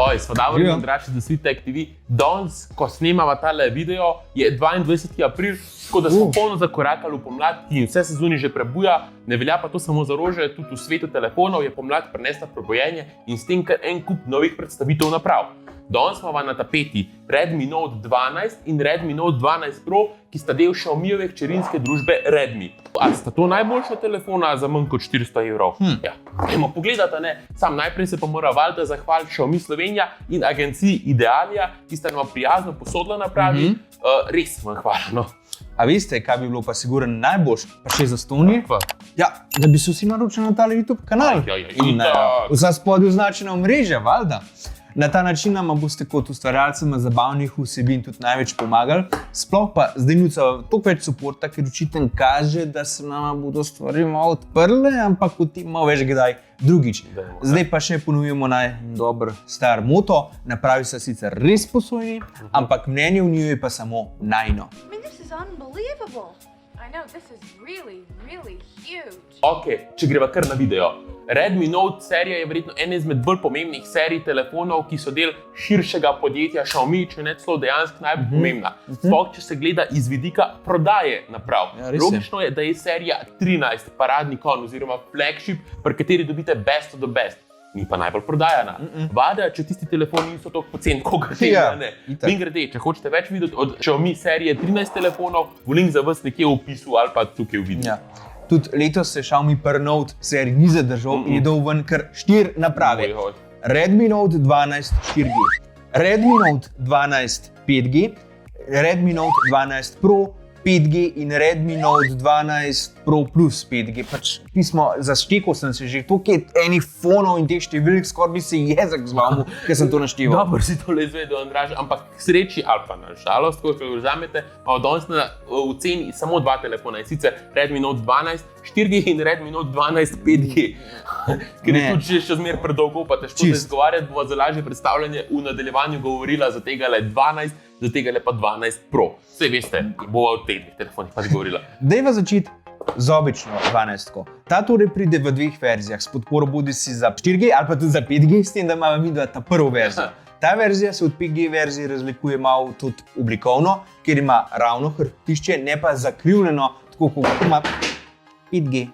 Oj, smo Davor in Andraši za Svitek TV. Danes, ko snemava tale video, je 22. april, tako da smo polno zakorakali v pomlad, ki vse sezoni že prebuja. Ne velja pa to samo za rože, tudi v svetu telefonov je pomlad prinesla prebojenje in s tem kar en kup novih predstavitev naprav. Danes smo na tapeti Redmi Note 12 in Redmi Note 12 Pro, ki sta del Xiaomijeve hčerinske družbe Redmi. A sta to najboljša telefona za manj kot 400 evrov? Ja, dajmo pogledati, ne? Sam najprej se pa mora valjda zahvaliti Xiaomi Slovenija in agenciji Idealija, ki sta nam prijazno posodila napravi. Res vam hvala, no. A veste, kaj bi bilo pa sigurno najboljš, pa še za stonje? Ja, da bi se vsi naročili na tale YouTube kanal. In vsa spodaj označena omrežja, valjda. Na ta način nam boste kot ustvarjalcema zabavnih vsebin tudi največ pomagali. Sploh pa zdaj nuca toliko več suporta, ker očiten kaže, da se nama bodo stvari malo odprle, ampak o tem malo več kdaj drugič. Zdaj pa še ponovimo dober star moto. Napravi se sicer res posojni, ampak mnenje v njiju je pa samo najino. Ok, če greva kar na video. Redmi Note serija je verjetno ena izmed bolj pomembnih serij telefonov, ki so del širšega podjetja Xiaomi, če ne celo dejansko najbolj pomembna. Sploh, če se gleda iz vidika prodaje naprav. Logično je, da je serija 13 paradni konj oziroma flagship, pri kateri dobite best of the best. Ni pa najbolj prodajana. Vada, če tisti telefoni niso toliko poceni, koga tega ne. Mimogrede, če hočete več videti od Xiaomi serije 13 telefonov, bo link za vas nekje v opisu ali pa tukaj v videu. Tudi letos se Xiaomi pri Note seriji ni zadržal in je dal ven kar 4 naprave. Redmi Note 12 4G, Redmi Note 12 5G, Redmi Note 12 Pro 5G in Redmi Note 12 Pro Plus 5G. Pač pismo, zaštekal sem se že toliko enih fonov in teh številk, skoraj bi se jezik zlomil, ker sem to našteval. Dobro si to le izvedel, Andraž, ampak k sreči ali pa na žalost, ko jo vzamete, pa danes v ceni samo dva telefona, in sicer Redmi Note 12 4G in Redmi Note 12 5G. Ker je tudi še zmer predolgo, pa težko se izgovarjati, bo za lažje predstavljanje v nadaljevanju govorila za tega le 12, za tega le pa 12 Pro. Vse veste, bova o teh telefonih pač govorila. Dajva začeti z obično 12-ko. Ta torej pride v dveh verzijah, s podporo bodisi za 4G ali pa tudi za 5G, s tem, da imamo midva ta prvo verzijo. Ta verzija se od 5G verzije razlikuje malo tudi oblikovno, ker ima ravno hrbtišče, ne pa zakrivljeno, tako kot ima 5G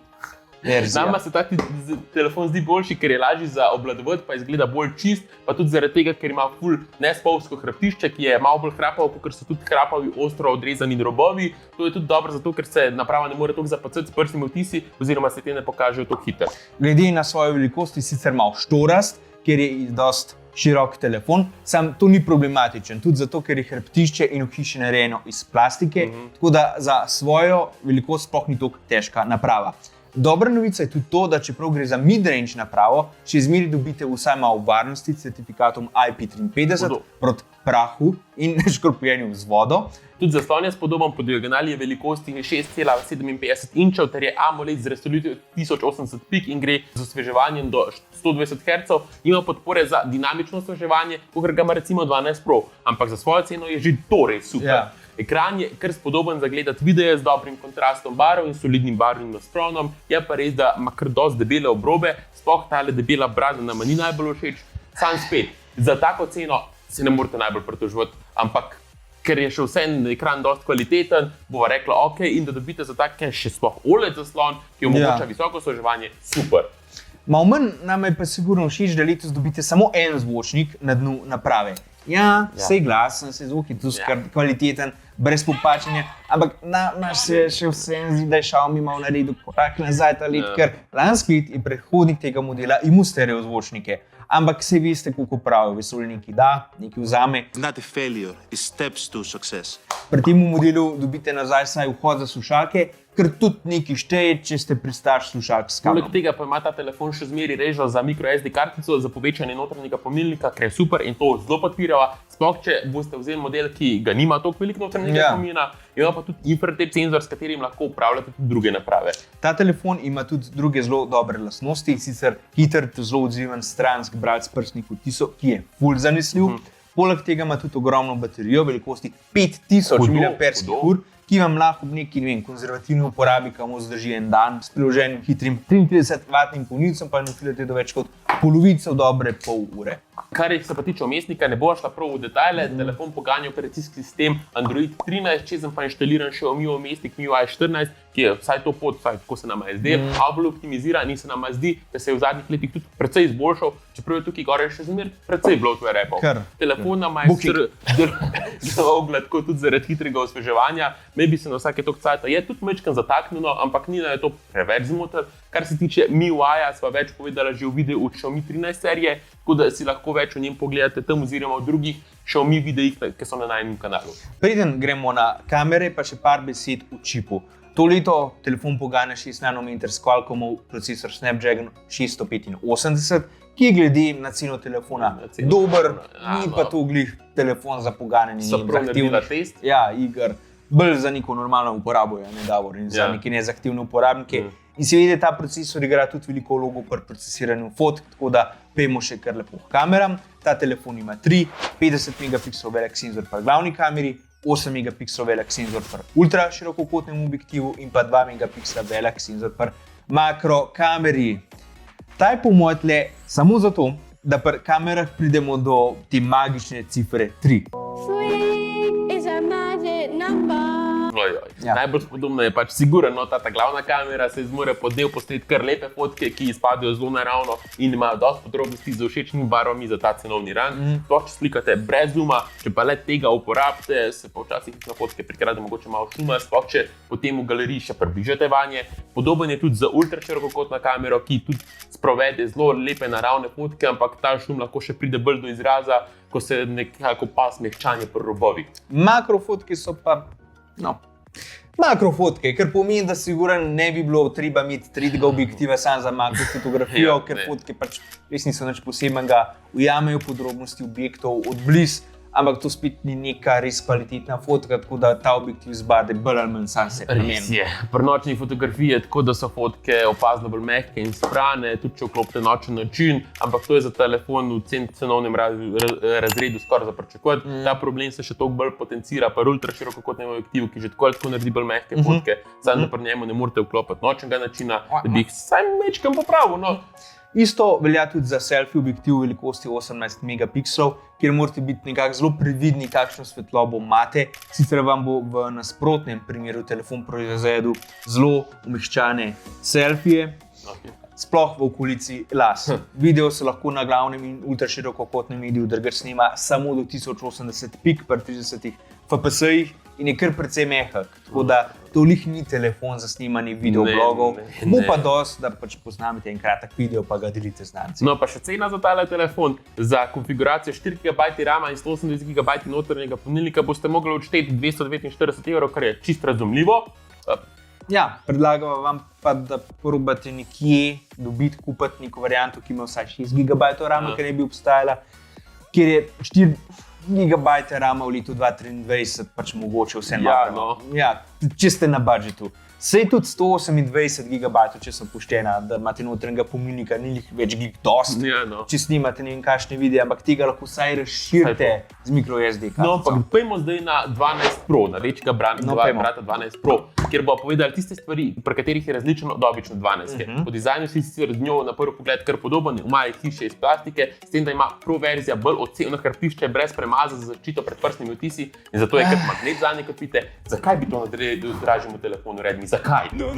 verzija. Nama se ta telefon zdi boljši, ker je lažji za obvladovati, pa izgleda bolj čist, pa tudi zaradi tega, ker ima ful nespolsko hrbtišče, ki je malo bolj hrapavo, ker so tudi hrapavi ostro odrezani robovi. To je tudi dobro zato, ker se naprava ne more toliko zapacati s prstnimi odtisi, oziroma se te ne pokažejo toliko hitro. Glede na svojo velikost je sicer malo štorast, ker je dosti širok telefon, sam to ni problematičen, tudi zato, ker je hrbtišče in ohišje narejeno iz plastike, tako da za svojo velikost sploh ni toliko težka naprava. Dobra novica je tudi to, da čeprav gre za mid-range napravo, še zmeraj dobite vsaj malo varnosti s certifikatom IP53 proti prahu in škropljenju z vodo. Tudi zaslon je spodoben, po diagonali je velikosti 6,57 inčev ter je AMOLED z resolucijo 1080 pik in gre z osveževanjem do 120 Hz. Ima podpore za dinamično osveževanje, kakor ga ima recimo 12 Pro, ampak za svojo ceno je že to res super. Ekran je kar spodoben za gledati videe z dobrim kontrastom barv in solidnim barvnim nasplonom, je pa res, da ima kar dosti debele obrobe, sploh tale debela brada nama ni najbolj všeč. Sam spet, za tako ceno se ne morate najbolj pritoževati, ampak ker je še vse ekran dosti kvaliteten, bova rekla ok, in da dobite za take še sploh OLED zaslon, ki omogoča visoko osveževanje, super. Malo manj nam je pa sigurno všeč, da letos dobite samo en zvočnik na dnu naprave. Ja, sej glasen, sej zvok je tudi kvaliteten, brez popačenja, ampak naš se še vse zdi, da je Xiaomi malo naredil korak nazaj ta let, ker lanski let je predhodnik tega modela imel stereo zvočnike. Ampak sej veste, kako pravijo vesoljniki, da nekaj vzame. Not a failure, it steps to success. Pri tem modelu dobite nazaj saj vhod za slušalke, ker tudi nekaj šteje, če ste pristaš slušalk s kablom. Poleg tega pa ima ta telefon še zmeraj režo za microSD kartico za povečanje notranjega pomnilnika, kar je super in to zelo podpirava. Sploh, če boste vzeli model, ki ga nima toliko veliko notranjega pomnilnika, ima pa tudi infrared senzor, s katerim lahko upravljate tudi druge naprave. Ta telefon ima tudi druge zelo dobre lastnosti, sicer hiter, zelo odziven stranski bralec prstnih odtisov, ki je ful zanesljiv. Poleg tega ima tudi ogromno baterijo velikosti 5000 mAh, ki vam lahko ob neki konzervativni uporabi zdrži en dan s priloženim hitrim 33 W polnilcem, pa nafilate do več kot polovico dobre pol ure. Kar se pa tiče umestnika, ne bo šla prav v detajle, telefon poganja operacijski sistem Android 13, če sem pa inštaliran še MIUI umestnik MIUI 14, ki je vsaj to pot, vsaj tako se nama je zdel, bolj optimiziran in se nama zdi, da se je v zadnjih letih tudi precej izboljšal, čeprav je tukaj gore še zmer precej bloatware appov. Telefon nama je ogled, kot tudi zaradi hitrega osveževanja, maybe se na vsake toliko cajta je tudi mečkan zataknjeno, ampak ni da je to preveč zmotil. Kar se tiče MIUI-ja, sva več povedala že v videu od Xiaomi 13 serije, tako da si lahko več o njem pogledate tam oziroma v drugih Xiaomi videih, ki so na najnem kanalu. Preden gremo na kamere, pa še par besed o čipu. To leto telefon poganja 6 nanometer s Qualcommov procesor Snapdragon 685, ki je glede na ceno telefona dober, ni pa to glih telefon za poganjanje zahtevnih iger, bolj za neko normalno uporabo, in za neke nezahtevne uporabnike. In seveda ta procesor igra tudi veliko vlogo pri procesiranju fotk, tako da pejmo še kar lepo k kameram. Ta telefon ima 50 megapikslov velik senzor pri glavni kameri, 8 megapikslov velik senzor pri ultra širokokotnem objektivu in pa 2 megapiksla velik senzor pri makrokameri. Ta je po mojem tle samo zato, da pri kamerah pridemo do te magične cifre 3. Najbolj spodobno je pač sigurno, ta glavna kamera se zmore pod del posneti kar lepe fotke, ki izpadajo zelo naravno in imajo dosti podrobnosti z všečnimi barvami za ta cenovni rang. Sploh če slikate brez zooma, če pa le tega uporabite, se pa včasih na fotke prikrade mogoče malo šuma, sploh če potem v galeriji še približate vanje. Podoben je tudi za ultra širokokotno kamero, ki tudi sprovede zelo lepe naravne fotke, ampak ta šum lahko še pride bolj do izraza, ko se nekako pas mehčanje pri robovih. Makrofotke so pa makrofotke, ker pomeni, da sigurno ne bi bilo treba imeti 3D objektiva samo za makrofotografijo, ker fotke pač res niso nič posebnega, ujamejo podrobnosti objektov od blizu, ampak to spet ni neka res kvalitetna fotka, tako da ta objektiv zbade bolj ali manj sam se namen. Res je. Pri nočni fotografiji je tako, da so fotke opazno bolj mehke in sprane, tudi če vklopite nočen način, ampak to je za telefon v cenovnem razredu skoraj za pričakovati. Ta problem se še toliko bolj potencira pri ultra širokokotnem objektivu, ki že tako naredi bolj mehke fotke, samo da pri njemu ne morete vklopiti nočnega načina, da bi jih vsaj majčkeno popravil. Isto velja tudi za selfie objektiv velikosti 18 megapikslov, kjer morate biti nekako zelo previdni, kakšno svetlobo imate. Sicer vam bo v nasprotnem primeru telefon proizvedel zelo umehčane selfije, sploh v okolici las. Video se lahko na glavnem in ultra širokokotnem mediju drugače snema samo do 1080 pik pri 30 fps-jih in je kar precej mehak. Tako da to lih ni telefon za snemanje videoblogov. Bo pa dosti, da pač posnamete en kratek video, pa ga delite z znanci. No, pa še cena za tale telefon. Za konfiguracijo 4 GB RAM in 128 GB notranjega polnilnika boste mogli odšteti 249 €, kar je čisto razumljivo. Ja, predlagam vam pa, da probate nekje dobiti, kupiti neko varianto, ki ima vsaj 6 GB RAM, ker ne bi obstajala, kjer je 4 GB RAM v letu 2023 pač mogoče vse malo. Če ste na budžetu. Sej tudi 128 GB, če sem poštena, da imate notranjega pomnilnika, ni več gig dost, če snimate ne vem kakšne videe, ampak tega lahko vsaj razširite z microSD kartico. No, ampak pojmo zdaj na 12 Pro, na večjega brata 12 Pro, kjer bo povedali tiste stvari, pri katerih je različno od obične 12. Po dizajnu si sicer z njo na prvi pogled kar podoben, ima je hiše iz plastike, s tem, da ima Pro verzija bolj odsevno hrbtišče brez premaza za zaščito pred prstnimi odtisi in zato je kot magnet zanje, kot vidite. Zakaj bi to nadrežemo dražjemu telefonu Redmi? Zakaj? No.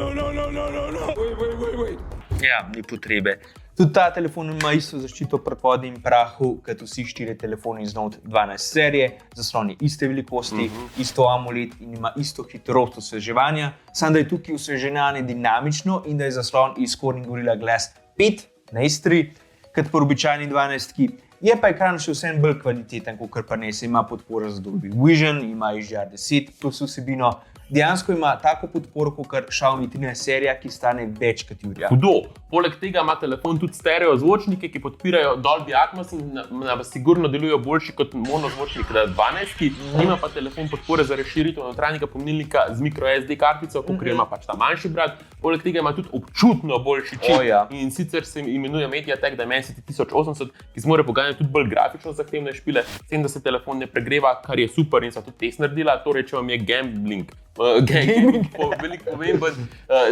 Ja, ni potrebe. Tudi ta telefon ima isto zaščito pred vodi in prahu, kot vsi 4 telefoni iz Note 12 serije, zaslon je iste velikosti, isto AMOLED in ima isto hitrost osveževanja, samo da je tukaj osveževanje dinamično in da je zaslon iz Corning Gorilla Glass 5 na S3, kot po običajni 12-ki. Je pa ekran še vsem bolj kvaliteten, kot pa ne, se ima podporo za Dolby Vision, ima HDR10 plus vsebino. Dejansko ima tako podporo kot Xiaomi 13 serija, ki stane več kot jurja. Hudo. Poleg tega ima telefon tudi stereo zvočnike, ki podpirajo Dolby Atmos in sigurno delujejo boljši kot monozvočnik 12. Ima pa telefon podpore za razširitev notranjega pomnilnika z microSD kartico, kot ima pač ta manjši brat. Poleg tega ima tudi občutno boljši čip in sicer se imenuje MediaTek Dimensity 1080, ki zmore poganjati tudi bolj grafično zahtevne špile, s tem, da se telefon ne pregreva, kar je super in so tudi test naredila, torej če vam je gambling veliko pomemben,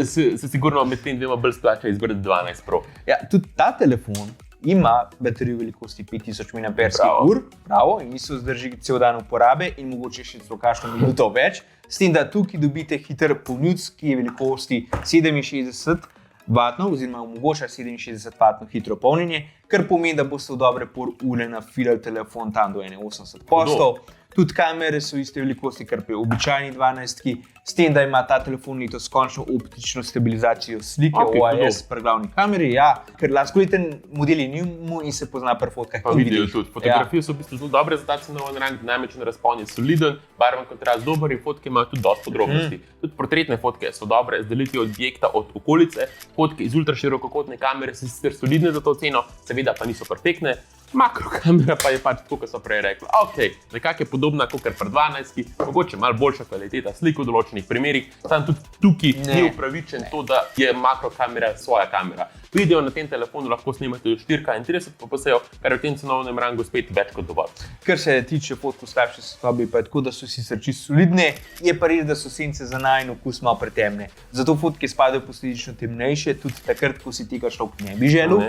se sigurno med tem dvema bolj splača izbrati 12 Pro. Ja, tudi ta telefon ima baterijo velikosti 5000 mAh, bravo, in misel zdrži cel dan uporabe in mogoče še celo kakšno minuto več. S tem, da tukaj dobite hiter polnilec, ki je velikosti 67 vatno, oziroma omogoča 67 vatno hitro polnjenje, kar pomeni, da boste v dobre pol ure nafilali telefon tam do 81%. Tudi kamere so iste velikosti, kar pri običajni 12-ki, s tem, da ima ta telefon letos končno optično stabilizacijo slike, OIS pri glavni kameri, ja, ker lanskoletni model je njemu in se pozna pri fotkah. Pa vidijo tudi. Fotografije so v bistvu zelo dobre za ta cenovni rang, dinamičen razpon je soliden, barven kontrast dober in fotke imajo tudi dosti podrobnosti. Tudi portretne fotke so dobre, z delitvijo objekta od okolice, fotke iz ultraširokokotne kamere so sicer solidne za to ceno, seveda pa niso perfektne. Makrokamera pa je pač tako, kot so prej rekli. Ok, nekako je podobna kot pri 12-ki, mogoče malo boljša kvaliteta slik v določenih primerih, tam tudi tukaj ni upravičen to, da je makrokamera svoja kamera. Video na tem telefonu lahko snimate do 4K in 30 fps, kar je v tem cenovnem rangu spet več kot dovolj. Kar se tiče fotkov slabše svetlobe, pa je tako, da so sicer čisto solidne, je pa res, da so sence za najin okus malo pretemne. Zato fotke spadajo posledično temnejše, tudi takrat, ko si tega človek ne bi želel.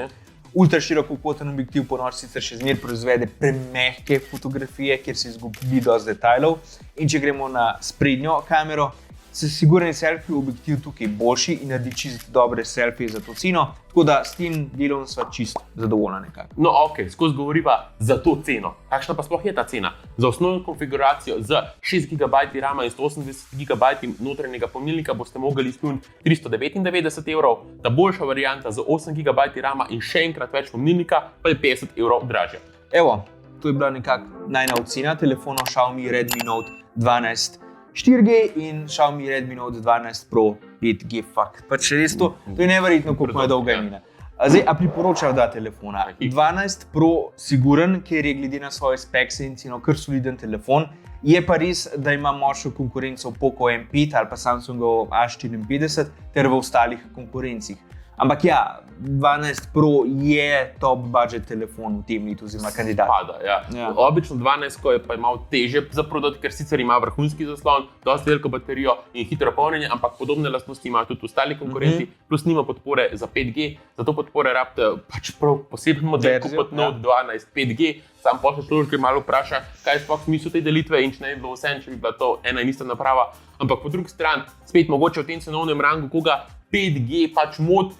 Ultraširokokoten objektiv ponoči sicer še zmeraj proizvede premehke fotografije, kjer se izgubi dosti detajlov. In če gremo na sprednjo kamero, se sigurno je selfie objektiv tukaj boljši in naredi čisto dobre selfije za to ceno, tako da s tem delom sva čisto zadovoljna nekako. No ok, skozi govoriva za to ceno. Kakšna pa sploh je ta cena? Za osnovno konfiguracijo z 6 GB RAM in 128 GB notranjega pomnilnika boste mogli izpolniti 399 €, ta boljša varianta z 8 GB RAM in še enkrat več pomnilnika pa je 50 € dražja. Evo, to je bila nekako najna ocena telefonov Xiaomi Redmi Note 12 4G in Xiaomi Redmi Note 12 Pro 5G. Pač res to je neverjetno, koliko je dolga imena. Zdaj, a priporočam dva telefona. 12 Pro siguren, ker je glede na svoje spekse in ceno kar soliden telefon. Je pa res, da ima močno konkurenco Poco M5 ali pa Samsungov A54 ter v ostalih konkurencih. Ampak ja, 12 Pro je top budget telefon v tem letu, oziroma kandidat. Ja. Obično 12 je pa malo težje za prodati, ker sicer ima vrhunski zaslon, dosti veliko baterijo in hitro polnjenje, ampak podobne lastnosti imajo tudi ostali konkurenti, plus nima podpore za 5G, zato podpore rabite pač prav poseben model kot Note 12 5G. Sam pa se človek malo vpraša, kaj je sploh smisel te delitve in če ne bi bilo vseeno, če bi bila to ena in ista naprava. Ampak po drugi strani, spet mogoče v tem cenovnem rangu, koga 5G pač mu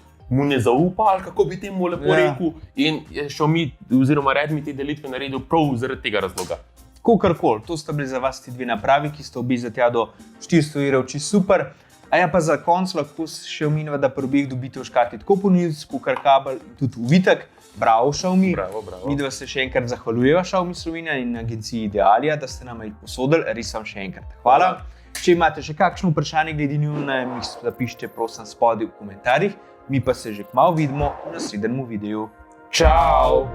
ne zaupa, ali kako bi temu lepo rekel, in je Xiaomi oziroma Redmi te delitve naredil prav zaradi tega razloga. Kakorkoli, to sta bili za vas ti dve napravi, ki sta obi za tja do 400 € čisto super. A ja pa za konc lahko še omenjava, da pri obeh dobite v škatli tako polnilec, kakor kabel in tudi uvitek. Bravo, Xiaomi. Bravo. Midva se še enkrat zahvaljujeva Xiaomi Slovenija in agenciji Idealija, da ste nama jih posodili. Res vam še enkrat hvala. Če imate še kakšno vprašanje glede njuna, mi zapišite prosim spodaj v komentarjih. Mi pa se že kmalu vidimo v naslednjem videu. Čau!